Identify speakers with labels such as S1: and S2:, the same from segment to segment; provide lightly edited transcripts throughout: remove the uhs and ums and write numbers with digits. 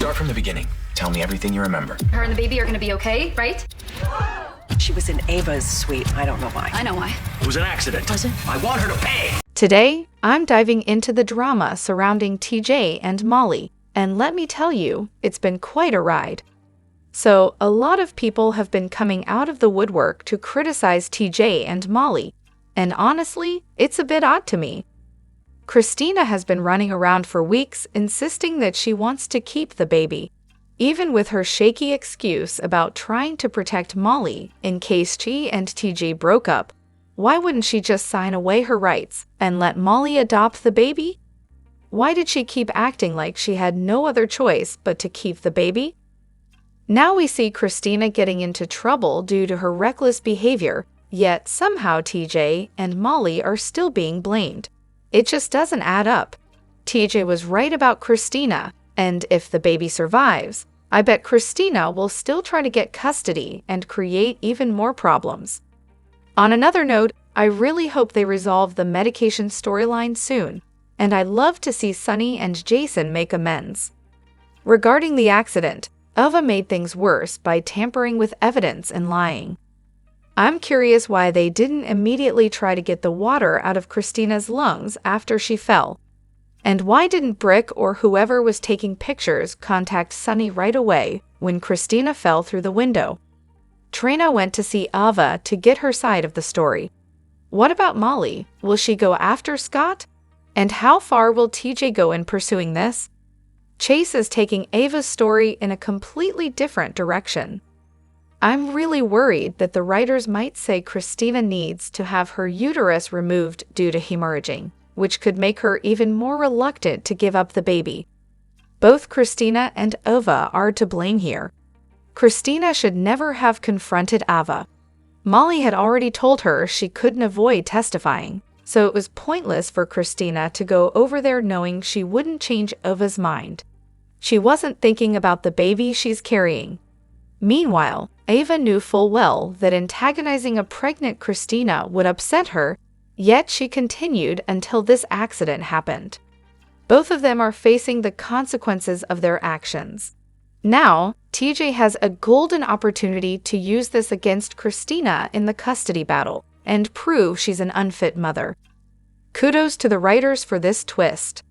S1: Start from the beginning. Tell me everything you remember.
S2: Her and the baby are gonna be okay, right?
S3: She was in Ava's suite. I don't know why.
S2: I know why.
S1: It was an accident.
S2: Was it?
S1: I want her to pay.
S4: Today, I'm diving into the drama surrounding TJ and Molly, and let me tell you, it's been quite a ride. So, a lot of people have been coming out of the woodwork to criticize TJ and Molly, and honestly, it's a bit odd to me. Christina has been running around for weeks insisting that she wants to keep the baby, even with her shaky excuse about trying to protect Molly in case she and TJ broke up. Why wouldn't she just sign away her rights and let Molly adopt the baby? Why did she keep acting like she had no other choice but to keep the baby? Now we see Christina getting into trouble due to her reckless behavior, yet somehow TJ and Molly are still being blamed. It just doesn't add up. TJ was right about Christina, and if the baby survives, I bet Christina will still try to get custody and create even more problems. On another note, I really hope they resolve the medication storyline soon, and I'd love to see Sonny and Jason make amends. Regarding the accident, Ava made things worse by tampering with evidence and lying. I'm curious why they didn't immediately try to get the water out of Christina's lungs after she fell. And why didn't Brick or whoever was taking pictures contact Sonny right away when Christina fell through the window? Trina went to see Ava to get her side of the story. What about Molly? Will she go after Scott? And how far will TJ go in pursuing this? Chase is taking Ava's story in a completely different direction. I'm really worried that the writers might say Christina needs to have her uterus removed due to hemorrhaging, which could make her even more reluctant to give up the baby. Both Christina and Ava are to blame here. Christina should never have confronted Ava. Molly had already told her she couldn't avoid testifying, so it was pointless for Christina to go over there knowing she wouldn't change Ava's mind. She wasn't thinking about the baby she's carrying. Meanwhile, Ava knew full well that antagonizing a pregnant Christina would upset her, yet she continued until this accident happened. Both of them are facing the consequences of their actions. Now, TJ has a golden opportunity to use this against Christina in the custody battle and prove she's an unfit mother. Kudos to the writers for this twist.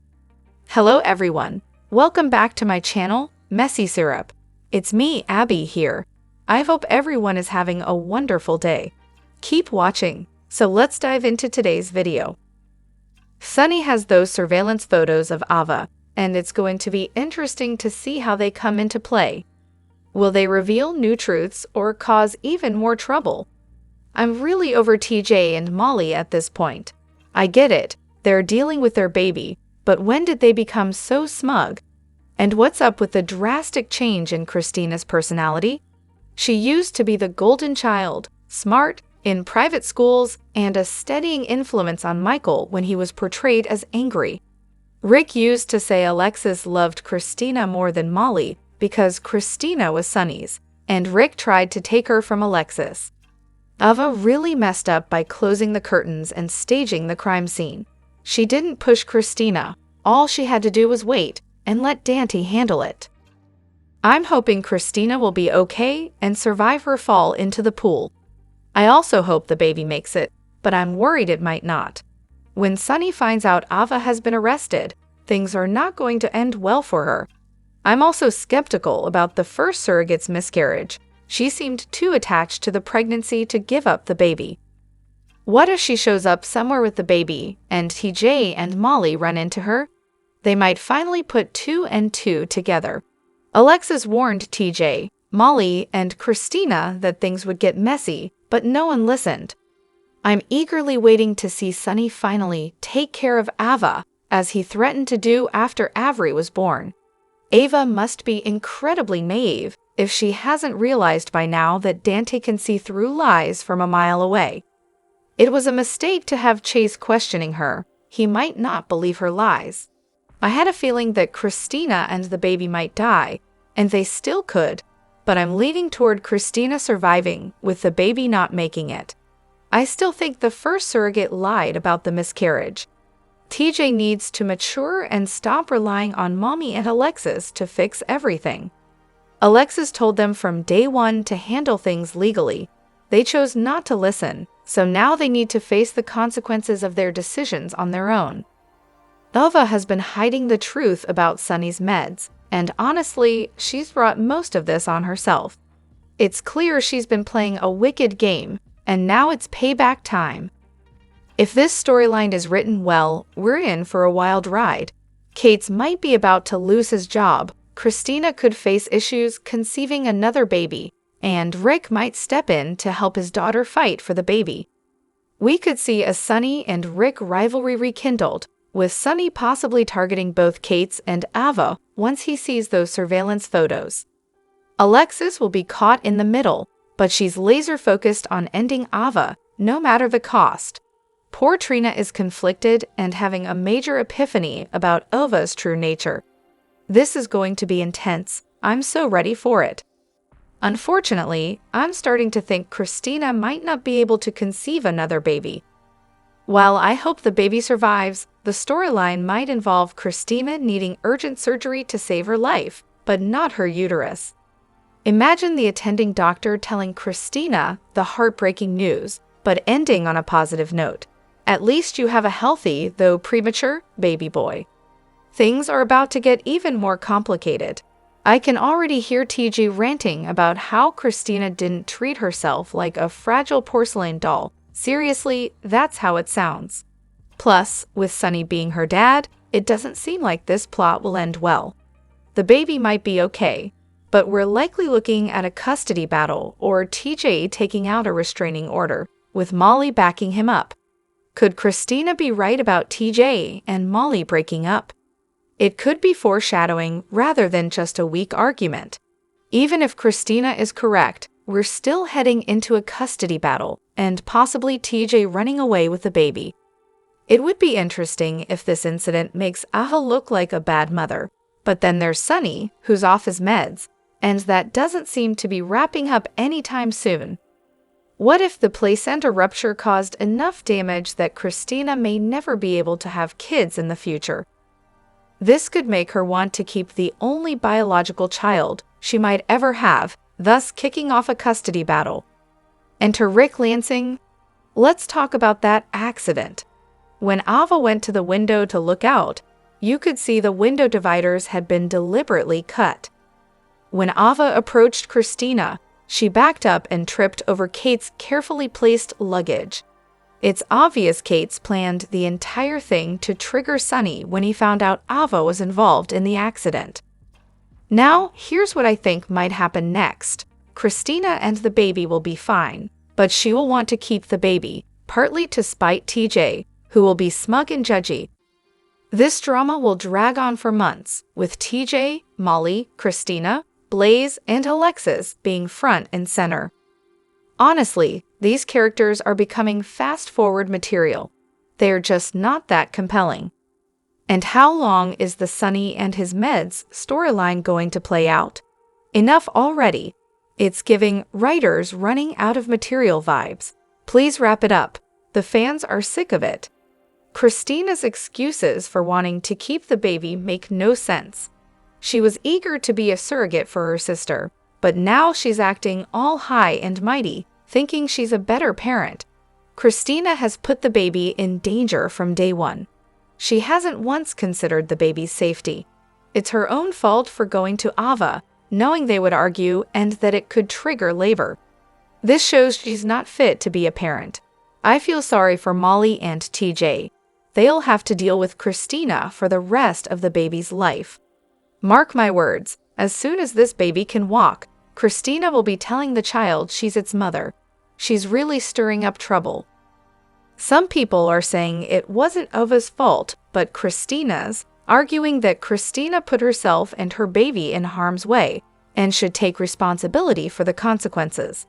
S4: Hello everyone, welcome back to my channel, Messy Syrup. It's me, Abby, here. I hope everyone is having a wonderful day. Keep watching, so let's dive into today's video. Sonny has those surveillance photos of Ava, and it's going to be interesting to see how they come into play. Will they reveal new truths or cause even more trouble? I'm really over TJ and Molly at this point. I get it, they're dealing with their baby, but when did they become so smug? And what's up with the drastic change in Christina's personality? She used to be the golden child, smart, in private schools, and a steadying influence on Michael when he was portrayed as angry. Rick used to say Alexis loved Christina more than Molly because Christina was Sonny's, and Rick tried to take her from Alexis. Ava really messed up by closing the curtains and staging the crime scene. She didn't push Christina. All she had to do was wait and let Dante handle it. I'm hoping Christina will be okay and survive her fall into the pool. I also hope the baby makes it, but I'm worried it might not. When Sonny finds out Ava has been arrested, things are not going to end well for her. I'm also skeptical about the first surrogate's miscarriage. She seemed too attached to the pregnancy to give up the baby. What if she shows up somewhere with the baby and TJ and Molly run into her? They might finally put 2 and 2 together. Alexis warned TJ, Molly, and Christina that things would get messy, but no one listened. I'm eagerly waiting to see Sonny finally take care of Ava, as he threatened to do after Avery was born. Ava must be incredibly naive if she hasn't realized by now that Dante can see through lies from a mile away. It was a mistake to have Chase questioning her. He might not believe her lies. I had a feeling that Christina and the baby might die, and they still could, but I'm leaning toward Christina surviving with the baby not making it. I still think the first surrogate lied about the miscarriage. TJ needs to mature and stop relying on Mommy and Alexis to fix everything. Alexis told them from day one to handle things legally. They chose not to listen, so now they need to face the consequences of their decisions on their own. Ava has been hiding the truth about Sonny's meds, and honestly, she's brought most of this on herself. It's clear she's been playing a wicked game, and now it's payback time. If this storyline is written well, we're in for a wild ride. Kate's might be about to lose his job, Christina could face issues conceiving another baby, and Rick might step in to help his daughter fight for the baby. We could see a Sonny and Rick rivalry rekindled, with Sonny possibly targeting both Kate's and Ava once he sees those surveillance photos. Alexis will be caught in the middle, but she's laser-focused on ending Ava, no matter the cost. Poor Trina is conflicted and having a major epiphany about Ava's true nature. This is going to be intense. I'm so ready for it. Unfortunately, I'm starting to think Christina might not be able to conceive another baby. While I hope the baby survives, the storyline might involve Christina needing urgent surgery to save her life, but not her uterus. Imagine the attending doctor telling Christina the heartbreaking news, but ending on a positive note. At least you have a healthy, though premature, baby boy. Things are about to get even more complicated. I can already hear TJ ranting about how Christina didn't treat herself like a fragile porcelain doll. Seriously, that's how it sounds. Plus, with Sonny being her dad, it doesn't seem like this plot will end well. The baby might be okay, but we're likely looking at a custody battle or TJ taking out a restraining order, with Molly backing him up. Could Christina be right about TJ and Molly breaking up? It could be foreshadowing rather than just a weak argument. Even if Christina is correct, we're still heading into a custody battle and possibly TJ running away with the baby. It would be interesting if this incident makes Ava look like a bad mother, but then there's Sonny, who's off his meds, and that doesn't seem to be wrapping up anytime soon. What if the placenta rupture caused enough damage that Christina may never be able to have kids in the future? This could make her want to keep the only biological child she might ever have, thus kicking off a custody battle. Enter Rick Lansing. Let's talk about that accident. When Ava went to the window to look out, you could see the window dividers had been deliberately cut. When Ava approached Christina, she backed up and tripped over Kate's carefully placed luggage. It's obvious Kate's planned the entire thing to trigger Sonny when he found out Ava was involved in the accident. Now, here's what I think might happen next. Christina and the baby will be fine, but she will want to keep the baby, partly to spite TJ, who will be smug and judgy. This drama will drag on for months, with TJ, Molly, Christina, Blaze, and Alexis being front and center. Honestly, these characters are becoming fast-forward material. They are just not that compelling. And how long is the Sonny and his meds storyline going to play out? Enough already. It's giving writers running out of material vibes. Please wrap it up. The fans are sick of it. Christina's excuses for wanting to keep the baby make no sense. She was eager to be a surrogate for her sister, but now she's acting all high and mighty, thinking she's a better parent. Christina has put the baby in danger from day one. She hasn't once considered the baby's safety. It's her own fault for going to Ava, knowing they would argue and that it could trigger labor. This shows she's not fit to be a parent. I feel sorry for Molly and TJ. They'll have to deal with Christina for the rest of the baby's life. Mark my words, as soon as this baby can walk, Christina will be telling the child she's its mother. She's really stirring up trouble. Some people are saying it wasn't Ava's fault, but Christina's, arguing that Christina put herself and her baby in harm's way and should take responsibility for the consequences.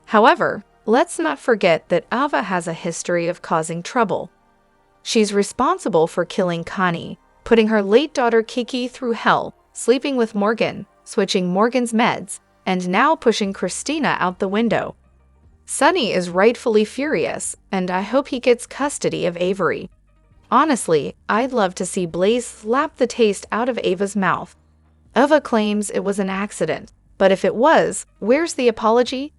S4: However, let's not forget that Ava has a history of causing trouble. She's responsible for killing Connie, putting her late daughter Kiki through hell, sleeping with Morgan, switching Morgan's meds, and now pushing Christina out the window. Sonny is rightfully furious, and I hope he gets custody of Avery. Honestly, I'd love to see Blaze slap the taste out of Ava's mouth. Ava claims it was an accident, but if it was, where's the apology?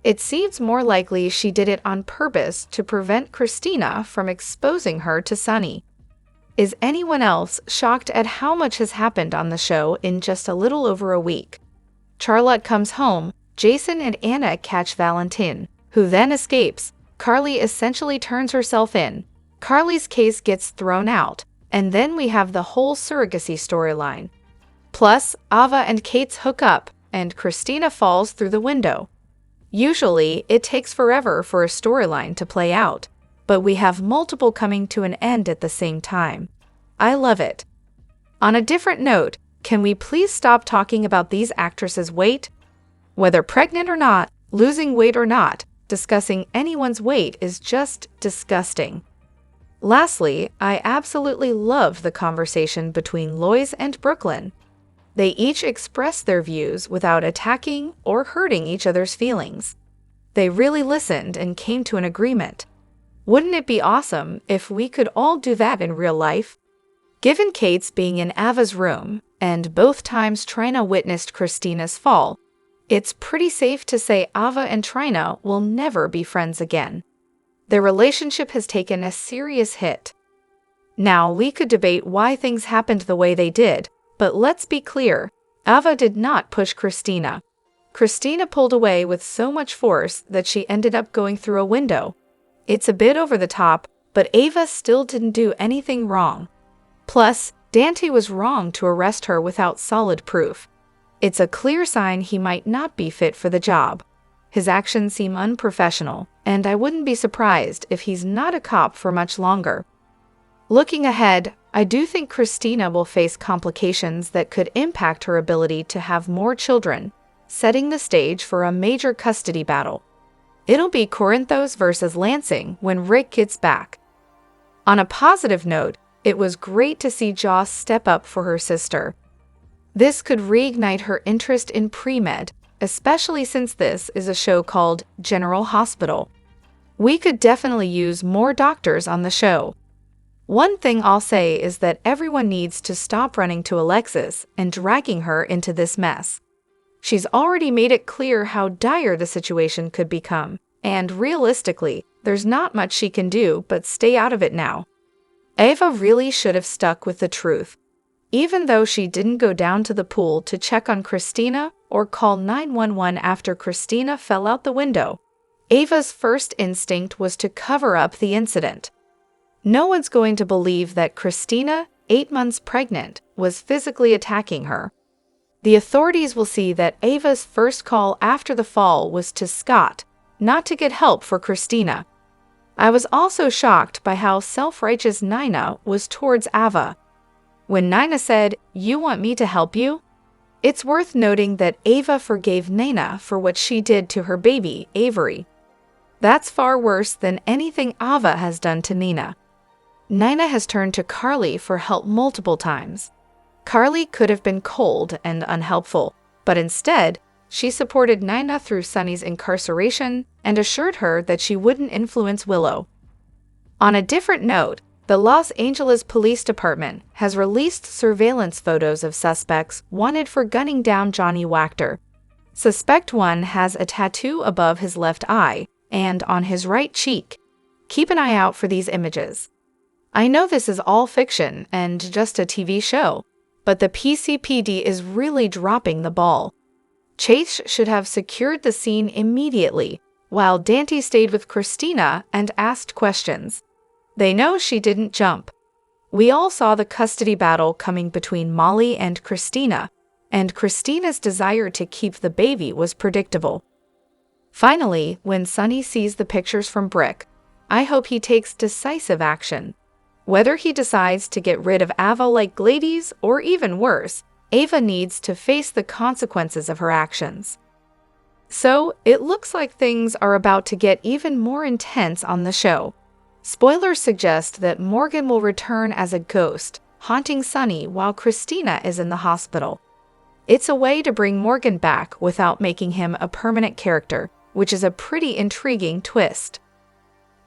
S4: It seems more likely she did it on purpose to prevent Christina from exposing her to Sonny. Is anyone else shocked at how much has happened on the show in just a little over a week? Charlotte comes home, Jason and Anna catch Valentin, who then escapes. Carly essentially turns herself in. Carly's case gets thrown out, and then we have the whole surrogacy storyline. Plus, Ava and Kate's hook up, and Christina falls through the window. Usually, it takes forever for a storyline to play out, but we have multiple coming to an end at the same time. I love it. On a different note, can we please stop talking about these actresses' weight? Whether pregnant or not, losing weight or not, discussing anyone's weight is just disgusting. Lastly, I absolutely loved the conversation between Lois and Brooklyn. They each expressed their views without attacking or hurting each other's feelings. They really listened and came to an agreement. Wouldn't it be awesome if we could all do that in real life? Given Kate's being in Ava's room, and both times Trina witnessed Christina's fall, it's pretty safe to say Ava and Trina will never be friends again. Their relationship has taken a serious hit. Now, we could debate why things happened the way they did, but let's be clear, Ava did not push Christina. Christina pulled away with so much force that she ended up going through a window. It's a bit over the top, but Ava still didn't do anything wrong. Plus, Dante was wrong to arrest her without solid proof. It's a clear sign he might not be fit for the job. His actions seem unprofessional, and I wouldn't be surprised if he's not a cop for much longer. Looking ahead, I do think Christina will face complications that could impact her ability to have more children, setting the stage for a major custody battle. It'll be Corinthos versus Lansing when Rick gets back. On a positive note, it was great to see Joss step up for her sister. This could reignite her interest in pre-med, especially since this is a show called General Hospital. We could definitely use more doctors on the show. One thing I'll say is that everyone needs to stop running to Alexis and dragging her into this mess. She's already made it clear how dire the situation could become, and realistically, there's not much she can do but stay out of it now. Ava really should have stuck with the truth. Even though she didn't go down to the pool to check on Christina or call 911 after Christina fell out the window, Ava's first instinct was to cover up the incident. No one's going to believe that Christina, 8 months pregnant, was physically attacking her. The authorities will see that Ava's first call after the fall was to Scott, not to get help for Christina. I was also shocked by how self-righteous Nina was towards Ava. When Nina said, "You want me to help you?" It's worth noting that Ava forgave Nina for what she did to her baby, Avery. That's far worse than anything Ava has done to Nina. Nina has turned to Carly for help multiple times. Carly could have been cold and unhelpful, but instead, she supported Nina through Sonny's incarceration and assured her that she wouldn't influence Willow. On a different note, the Los Angeles Police Department has released surveillance photos of suspects wanted for gunning down Johnny Wachter. Suspect 1 has a tattoo above his left eye and on his right cheek. Keep an eye out for these images. I know this is all fiction and just a TV show, but the PCPD is really dropping the ball. Chase should have secured the scene immediately, while Dante stayed with Christina and asked questions. They know she didn't jump. We all saw the custody battle coming between Molly and Christina's desire to keep the baby was predictable. Finally, when Sonny sees the pictures from Brick, I hope he takes decisive action. Whether he decides to get rid of Ava like Gladys or even worse, Ava needs to face the consequences of her actions. So, it looks like things are about to get even more intense on the show. Spoilers suggest that Morgan will return as a ghost, haunting Sonny while Christina is in the hospital. It's a way to bring Morgan back without making him a permanent character, which is a pretty intriguing twist.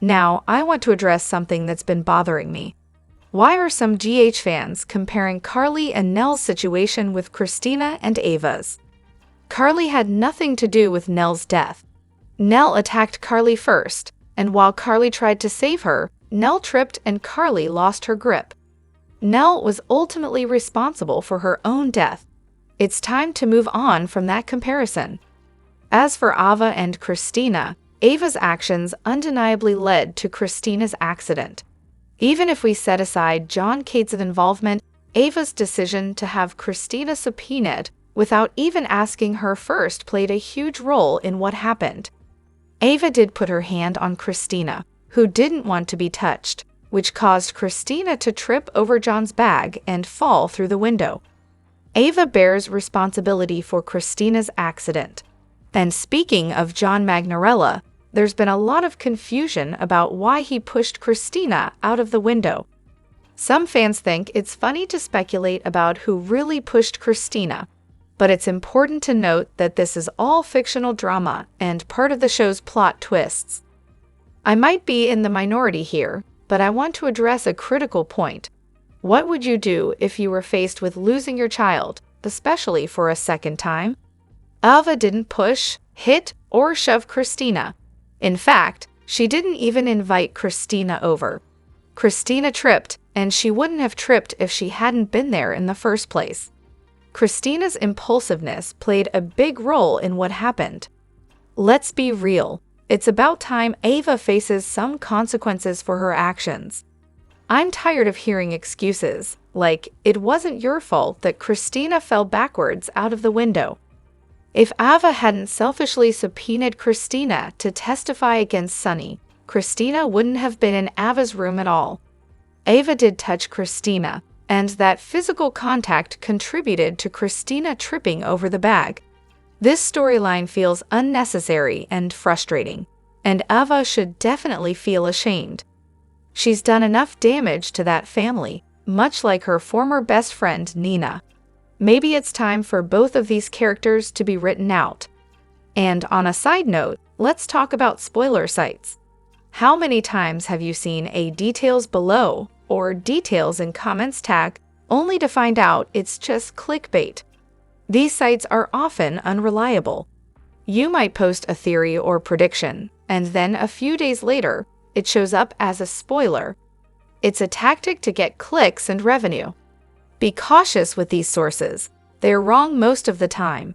S4: Now, I want to address something that's been bothering me. Why are some GH fans comparing Carly and Nell's situation with Christina and Avas? Carly had nothing to do with Nell's death. Nell attacked Carly first, and while Carly tried to save her, Nell tripped and Carly lost her grip. Nell was ultimately responsible for her own death. It's time to move on from that comparison. As for Ava and Christina, Ava's actions undeniably led to Christina's accident. Even if we set aside John Cates' involvement, Ava's decision to have Christina subpoenaed without even asking her first played a huge role in what happened. Ava did put her hand on Christina, who didn't want to be touched, which caused Christina to trip over John's bag and fall through the window. Ava bears responsibility for Christina's accident. And speaking of John Magnarella, there's been a lot of confusion about why he pushed Christina out of the window. Some fans think it's funny to speculate about who really pushed Christina, but it's important to note that this is all fictional drama and part of the show's plot twists. I might be in the minority here, but I want to address a critical point. What would you do if you were faced with losing your child, especially for a second time? Ava didn't push, hit, or shove Christina. In fact, she didn't even invite Christina over. Christina tripped, and she wouldn't have tripped if she hadn't been there in the first place. Christina's impulsiveness played a big role in what happened. Let's be real. It's about time Ava faces some consequences for her actions. I'm tired of hearing excuses, like it wasn't your fault that Christina fell backwards out of the window. If Ava hadn't selfishly subpoenaed Christina to testify against Sonny, Christina wouldn't have been in Ava's room at all. Ava did touch Christina, and that physical contact contributed to Christina tripping over the bag. This storyline feels unnecessary and frustrating, and Ava should definitely feel ashamed. She's done enough damage to that family, much like her former best friend Nina. Maybe it's time for both of these characters to be written out. And on a side note, let's talk about spoiler sites. How many times have you seen a details below or details in comments tag only to find out it's just clickbait? These sites are often unreliable. You might post a theory or prediction, and then a few days later, it shows up as a spoiler. It's a tactic to get clicks and revenue. Be cautious with these sources. They're wrong most of the time.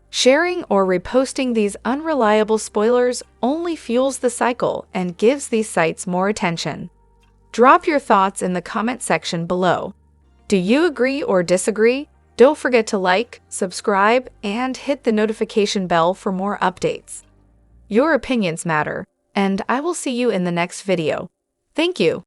S4: Sharing or reposting these unreliable spoilers only fuels the cycle and gives these sites more attention. Drop your thoughts in the comment section below. Do you agree or disagree? Don't forget to like, subscribe, and hit the notification bell for more updates. Your opinions matter, and I will see you in the next video. Thank you.